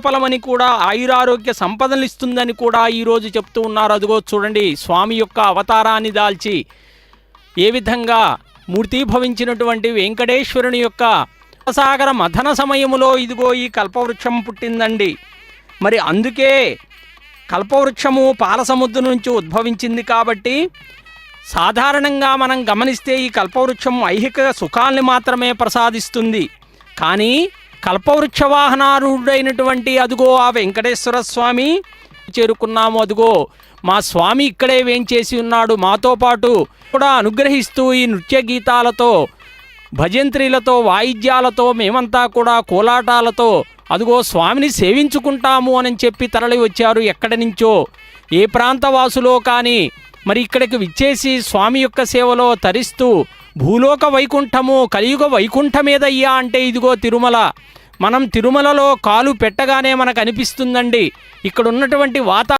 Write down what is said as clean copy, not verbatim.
ఫలమని కూడా ఆయురారోగ్య సంపదలు ఇస్తుందని కూడా ఈరోజు చెప్తూ ఉన్నారు. అదిగో చూడండి, స్వామి యొక్క అవతారాన్ని దాల్చి ఏ విధంగా మూర్తీభవించినటువంటి వెంకటేశ్వరుని యొక్క సాగర మథన సమయములో ఇదిగో ఈ కల్పవృక్షం పుట్టిందండి. మరి అందుకే కల్పవృక్షము పాలసముద్రం నుంచి ఉద్భవించింది కాబట్టి సాధారణంగా మనం గమనిస్తే ఈ కల్పవృక్షం ఐహిక సుఖాల్ని మాత్రమే ప్రసాదిస్తుంది. కానీ కల్పవృక్ష వాహనారూఢుడైనటువంటి అదుగో ఆ వెంకటేశ్వర స్వామి చేరుకున్నాము. అదుగో మా స్వామి ఇక్కడే వేంచేసి ఉన్నాడు, మాతో పాటు కూడా అనుగ్రహిస్తూ ఈ నృత్య గీతాలతో, భజంత్రీలతో, వాయిద్యాలతో, మేమంతా కూడా కోలాటాలతో అదుగో స్వామిని సేవించుకుంటాము అని చెప్పి తరలి వచ్చారు. ఎక్కడి నుంచో ఏ ప్రాంతవాసులో కానీ మరి ఇక్కడికి విచ్చేసి స్వామి యొక్క సేవలో తరిస్తూ భూలోక వైకుంఠము కలియుగ వైకుంఠమేదయ్యా అంటే ఇదిగో తిరుమల. మనం తిరుమలలో కాలు పెట్టగానే మనకు అనిపిస్తుందండి ఇక్కడ ఉన్నటువంటి వాతావరణం